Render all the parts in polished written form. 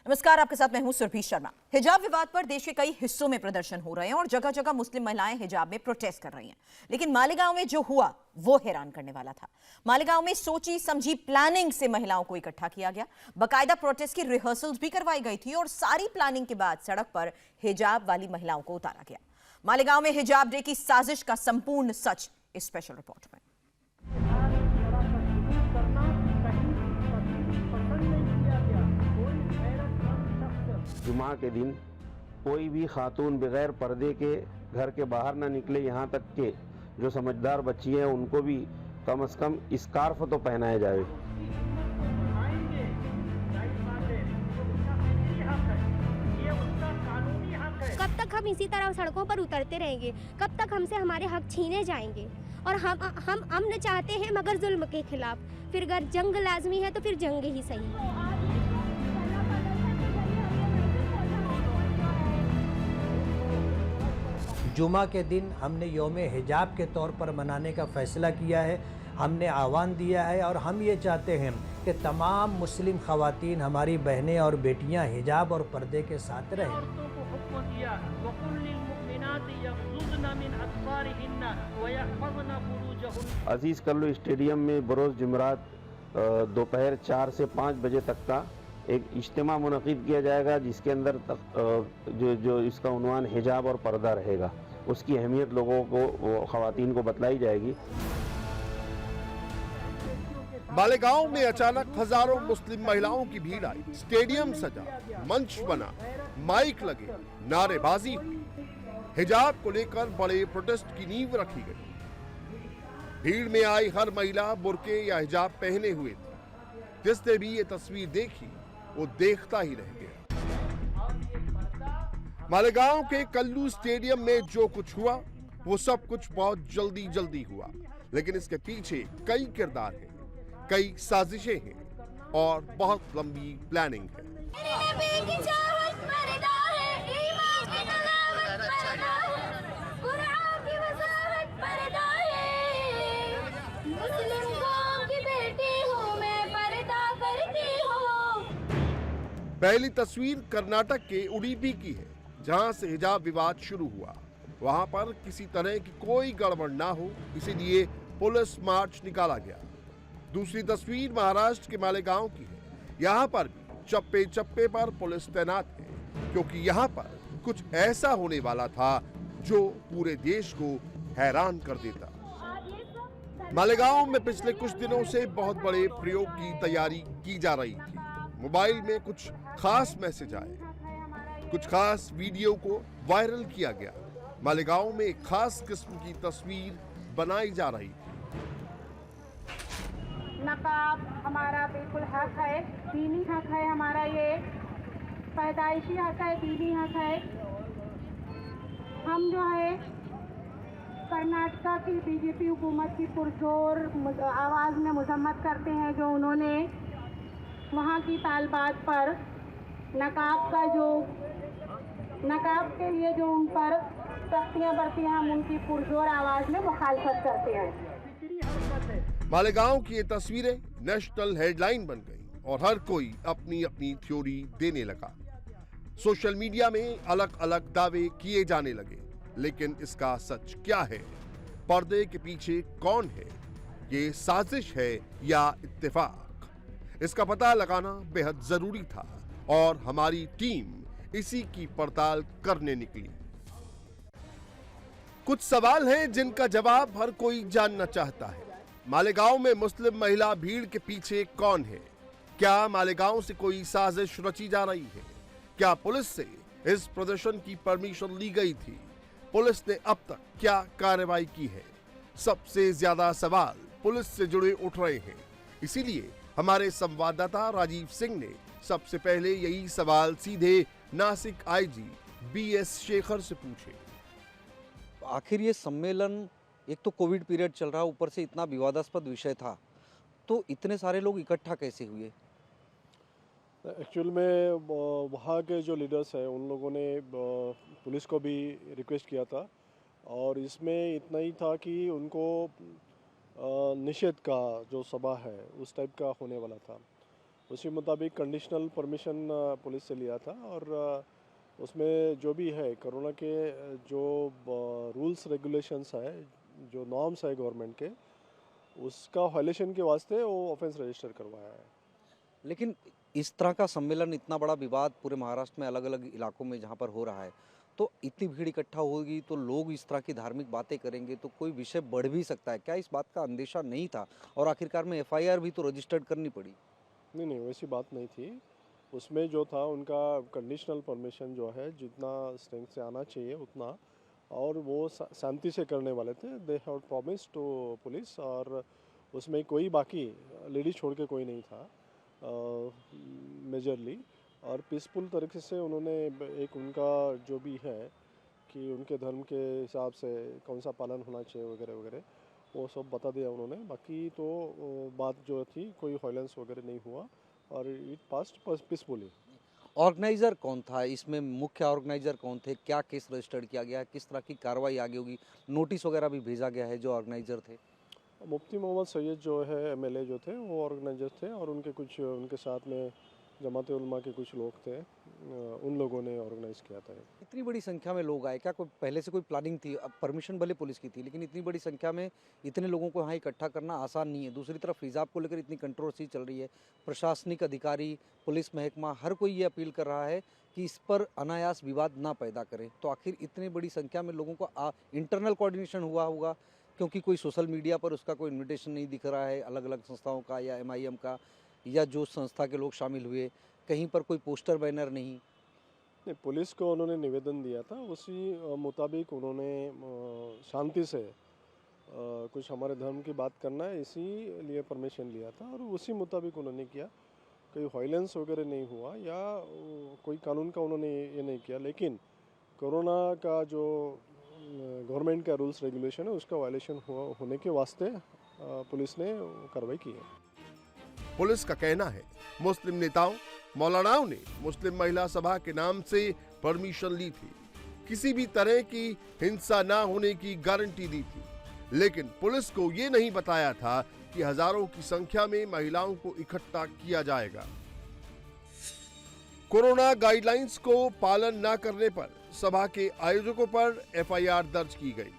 नमस्कार, आपके साथ मैं हूं सुरभि शर्मा। हिजाब विवाद पर देश के कई हिस्सों में प्रदर्शन हो रहे हैं और जगह जगह मुस्लिम महिलाएं हिजाब में प्रोटेस्ट कर रही हैं। लेकिन मालेगांव में जो हुआ वो हैरान करने वाला था। मालेगांव में सोची समझी प्लानिंग से महिलाओं को इकट्ठा किया गया, बकायदा प्रोटेस्ट की रिहर्सल्स भी करवाई गई थी और सारी प्लानिंग के बाद सड़क पर हिजाब वाली महिलाओं को उतारा गया। मालेगांव में हिजाब डे की साजिश का संपूर्ण सच इस स्पेशल रिपोर्ट में। जुमा के दिन कोई भी खातून बगैर पर्दे के घर के बाहर ना निकले, यहाँ तक के जो समझदार बच्ची हैं उनको भी कम से कम स्कार्फ तो पहनाया जाए। कब तक हम इसी तरह सड़कों पर उतरते रहेंगे? कब तक हमसे हमारे हक छीने जाएंगे? और हम अमन चाहते हैं मगर जुल्म के खिलाफ। फिर अगर जंग लाजमी है तो फिर जंग ही सही। जुमा के दिन हमने यौम हिजाब के तौर पर मनाने का फ़ैसला किया है। हमने आह्वान दिया है और हम ये चाहते हैं कि तमाम मुस्लिम ख़वातीन, हमारी बहनें और बेटियां हिजाब और पर्दे के साथ रहें। अजीज़ कल्लू स्टेडियम में बरोज़ जुमरात दोपहर 4 से 5 बजे तक का एक इज्तिमा मुनक़िद किया जाएगा, जिसके अंदर जो इसका उन्वान हिजाब और पर्दा रहेगा। उसकी अहमियत लोगों को, ख़वातीन को बतलाई जाएगी। मालेगांव में अचानक हजारों मुस्लिम महिलाओं की भीड़ आई। स्टेडियम सजा, मंच बना, माइक लगे, नारेबाजी हुई। हिजाब को लेकर बड़े प्रोटेस्ट की नींव रखी गई। भीड़ में आई हर महिला बुर्के या हिजाब पहने हुए थी। जिसने भी ये तस्वीर देखी वो देखता ही रह गया। मालेगांव के कल्लू स्टेडियम में जो कुछ हुआ वो सब कुछ बहुत जल्दी हुआ, लेकिन इसके पीछे कई किरदार हैं, कई साजिशें हैं और बहुत लंबी प्लानिंग है। पहली तस्वीर कर्नाटक के उडुपी की है, जहां से हिजाब विवाद शुरू हुआ। वहां पर किसी तरह की कोई गड़बड़ ना हो, इसीलिए पुलिस मार्च निकाला गया। दूसरी तस्वीर महाराष्ट्र के मालेगांव की है। यहां पर भी चप्पे चप्पे पर पुलिस तैनात है, क्योंकि यहां पर कुछ ऐसा होने वाला था जो पूरे देश को हैरान कर देता। मालेगांव में पिछले कुछ दिनों से बहुत बड़े प्रयोग की तैयारी की जा रही थी। मोबाइल में कुछ खास मैसेज आए, कुछ खास वीडियो को वायरल किया गया। मालेगांव में एक खास किस्म की तस्वीर बनाई जा रही थी। नकाब हमारा बिल्कुल हक है, दीनी हक है हमारा, ये पैदाइशी हक है, दीनी हक है। हम जो है कर्नाटका की बीजेपी हुकूमत की पुरजोर आवाज़ में मजम्मत करते हैं, जो उन्होंने वहाँ की तालबात पर नकाब के लिए जो उन पर सख्तियाँ बरती हैं, हम उनकी पुरजोर आवाज़ में मुखालफत करते हैं। मालेगांव की ये तस्वीरें नेशनल हेडलाइन बन गई और हर कोई अपनी अपनी थ्योरी देने लगा। सोशल मीडिया में अलग अलग दावे किए जाने लगे, लेकिन इसका सच क्या है? पर्दे के पीछे कौन है? ये साजिश है या इत्तेफाक? इसका पता लगाना बेहद जरूरी था और हमारी टीम इसी की पड़ताल करने निकली। कुछ सवाल हैं जिनका जवाब हर कोई जानना चाहता है। मालेगांव में मुस्लिम महिला भीड़ के पीछे कौन है? क्या मालेगांव से कोई साजिश रची जा रही है? क्या पुलिस से इस प्रदर्शन की परमिशन ली गई थी? पुलिस ने अब तक क्या कार्रवाई की है? सबसे ज्यादा सवाल पुलिस से जुड़े उठ रहे हैं। इसीलिए हमारे संवाददाता राजीव सिंह ने सबसे पहले यही सवाल सीधे नासिक आईजी बीएस शेखर से पूछे। आखिर ये सम्मेलन, एक तो कोविड पीरियड चल रहा, ऊपर से इतना विवादास्पद विषय था, तो इतने सारे लोग इकट्ठा कैसे हुए? एक्चुअल में वहाँ के जो लीडर्स हैं उन लोगों ने पुलिस को भी रिक्वेस्ट किया था, और इसमें इतना ही था कि उनको निषेध का जो सभा है उस टाइप का होने वाला था। उसी मुताबिक कंडीशनल परमिशन पुलिस से लिया था और उसमें जो भी है कोरोना के जो रूल्स रेगुलेशंस है, जो नॉर्म्स है गवर्नमेंट के, उसका वायलेशन के वास्ते वो ऑफेंस रजिस्टर करवाया है। लेकिन इस तरह का सम्मेलन, इतना बड़ा विवाद पूरे महाराष्ट्र में अलग अलग इलाकों में जहाँ पर हो रहा है, तो इतनी भीड़ इकट्ठा होगी तो लोग इस तरह की धार्मिक बातें करेंगे तो कोई विषय बढ़ भी सकता है। क्या इस बात का अंदेशा नहीं था? और आखिरकार में FIR भी तो रजिस्टर्ड करनी पड़ी। नहीं, वैसी बात नहीं थी। उसमें जो था उनका कंडीशनल परमिशन जो है, जितना स्ट्रेंथ से आना चाहिए उतना, और वो शांति से करने वाले थे। They have promise to police, और उसमें कोई बाकी लेडी छोड़ के कोई नहीं था मेजरली, और पीसफुल तरीके से उन्होंने एक उनका जो भी है कि उनके धर्म के हिसाब से कौन सा पालन होना चाहिए वगैरह वगैरह, वो सब बता दिया उन्होंने। बाकी तो बात जो थी, कोई वायलेंस वगैरह नहीं हुआ और इट पास्ट पीसफुली। ऑर्गेनाइजर कौन था इसमें? मुख्य ऑर्गेनाइजर कौन थे? क्या केस रजिस्टर्ड किया गया है? किस तरह की कार्रवाई आगे होगी? नोटिस वगैरह भी भेजा गया है जो ऑर्गेनाइजर थे? मुफ्ती मोहम्मद सैयद जो है MLA जो थे, वो ऑर्गेनाइजर थे, और उनके साथ में जमात उलमा के कुछ लोग थे, उन लोगों ने ऑर्गेनाइज किया था। इतनी बड़ी संख्या में लोग आए, क्या कोई पहले से कोई प्लानिंग थी? अब परमिशन भले पुलिस की थी, लेकिन इतनी बड़ी संख्या में इतने लोगों को यहाँ इकट्ठा करना आसान नहीं है। दूसरी तरफ हिजाब को लेकर इतनी कंट्रोवर्सी चल रही है। प्रशासनिक अधिकारी, पुलिस महकमा, हर कोई ये अपील कर रहा है कि इस पर अनायास विवाद ना पैदा करें। तो आखिर इतनी बड़ी संख्या में लोगों को इंटरनल कोऑर्डिनेशन हुआ होगा, क्योंकि कोई सोशल मीडिया पर उसका कोई इन्विटेशन नहीं दिख रहा है अलग अलग संस्थाओं का या MIM का, या जो संस्था के लोग शामिल हुए, कहीं पर कोई पोस्टर बैनर नहीं। पुलिस को उन्होंने निवेदन दिया था, उसी मुताबिक उन्होंने शांति से कुछ हमारे धर्म की बात करना है, इसीलिए परमिशन लिया था, और उसी मुताबिक उन्होंने किया। कोई वायलेंस वगैरह नहीं हुआ या कोई कानून का उन्होंने ये नहीं किया, लेकिन कोरोना का जो गवर्नमेंट का रूल्स रेगुलेशन है, उसका वायलेशन होने के वास्ते पुलिस ने कार्रवाई की है। पुलिस का कहना है मुस्लिम नेताओं, मौलानाओं ने मुस्लिम महिला सभा के नाम से परमिशन ली थी, किसी भी तरह की हिंसा ना होने की गारंटी दी थी, लेकिन पुलिस को ये नहीं बताया था कि हजारों की संख्या में महिलाओं को इकट्ठा किया जाएगा। कोरोना गाइडलाइंस को पालन न करने पर सभा के आयोजकों पर FIR दर्ज की गई।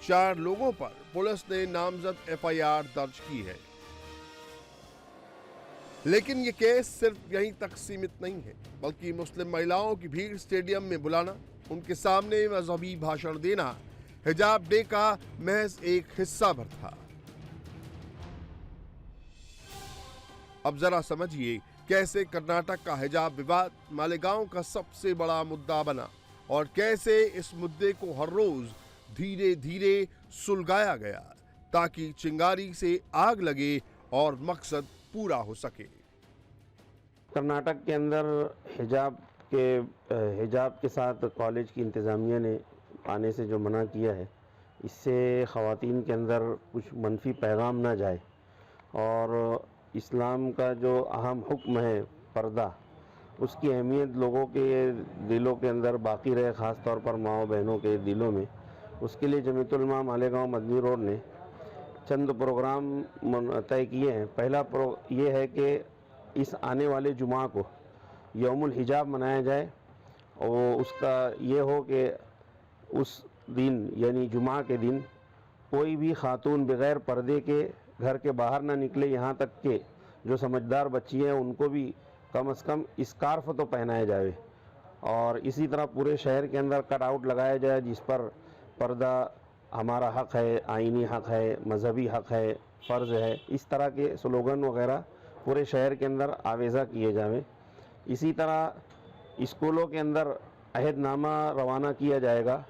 4 लोगों पर पुलिस ने नामजद FIR दर्ज की है। लेकिन ये केस सिर्फ यहीं तक सीमित नहीं है, बल्कि मुस्लिम महिलाओं की भीड़ स्टेडियम में बुलाना, उनके सामने मजहबी भाषण देना हिजाब डे का महज एक हिस्सा भर था। अब जरा समझिए कैसे कर्नाटक का हिजाब विवाद मालेगांव का सबसे बड़ा मुद्दा बना और कैसे इस मुद्दे को हर रोज धीरे धीरे सुलगाया गया ताकि चिंगारी से आग लगे और मकसद पूरा हो सके। कर्नाटक के अंदर हिजाब के साथ कॉलेज की इंतज़ामिया ने आने से जो मना किया है, इससे ख़वातीन के अंदर कुछ मनफी पैगाम ना जाए और इस्लाम का जो अहम हुक्म है पर्दा, उसकी अहमियत लोगों के दिलों के अंदर बाकी रहे, ख़ास तौर पर माओ बहनों के दिलों में। उसके लिए जमीयतुल उलमा मालेगांव मदनी रोड ने चंद प्रोग्राम तय किए हैं। पहला ये है कि इस आने वाले जुमा को यौमुल हिजाब मनाया जाए और उसका ये हो कि उस दिन यानी जुमा के दिन कोई भी खातून बग़ैर पर्दे के घर के बाहर ना निकले, यहाँ तक कि जो समझदार बच्ची हैं उनको भी कम से कम स्कार्फ तो पहनाया जाए। और इसी तरह पूरे शहर के अंदर कट आउट लगाया जाए जिस पर पर्दा हमारा हक़ है, आईनी हक़ है, मजहबी हक़ है, फ़र्ज़ है, इस तरह के स्लोगन वगैरह पूरे शहर के अंदर आवेज़ा किए जाएं। इसी तरह स्कूलों के अंदर अहदनामा रवाना किया जाएगा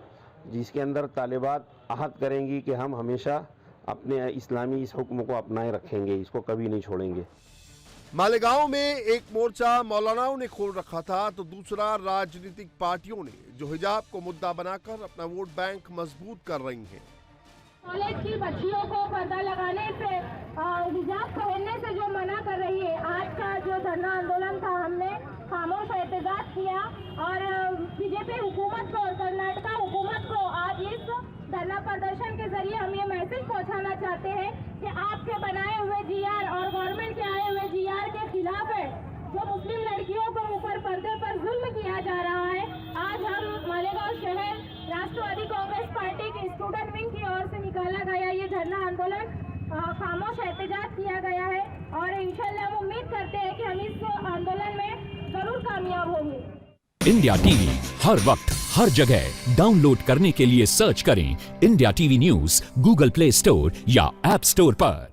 जिसके अंदर तालिबात अहद करेंगी कि हम हमेशा अपने इस्लामी इस हुक्म को अपनाए रखेंगे, इसको कभी नहीं छोड़ेंगे। मालेगांव में एक मोर्चा मौलानाओं ने खोल रखा था तो दूसरा राजनीतिक पार्टियों ने, जो हिजाब को मुद्दा बनाकर अपना वोट बैंक मजबूत कर रही हैं। कॉलेज की बच्चियों को पर्दा लगाने से, हिजाब पहनने से जो मना कर रही है, आज का जो धरना आंदोलन था, हमने खामोश एहतजाज किया और बीजेपी हुकूमत को और कर्नाटका हुकूमत को आज इस धरना प्रदर्शन के जरिए हम ये मैसेज पहुंचाना चाहते हैं कि आपके बनाए हुए जीआर और गवर्नमेंट के आए हुए जीआर के खिलाफ है। जो मुस्लिम लड़कियों को ऊपर पर्दे पर जुल्म किया जा रहा है। आज हम मालेगांव शहर राष्ट्रवादी कांग्रेस पार्टी के स्टूडेंट विंग की ओर से निकाला गया ये धरना आंदोलन खामोश एहतजाज किया गया है और इंशाल्लाह हम उम्मीद करते हैं कि हम इस आंदोलन में जरूर कामयाब होंगे। इंडिया टीवी हर वक्त हर जगह डाउनलोड करने के लिए सर्च करें India TV news Google play store या ऐप स्टोर पर।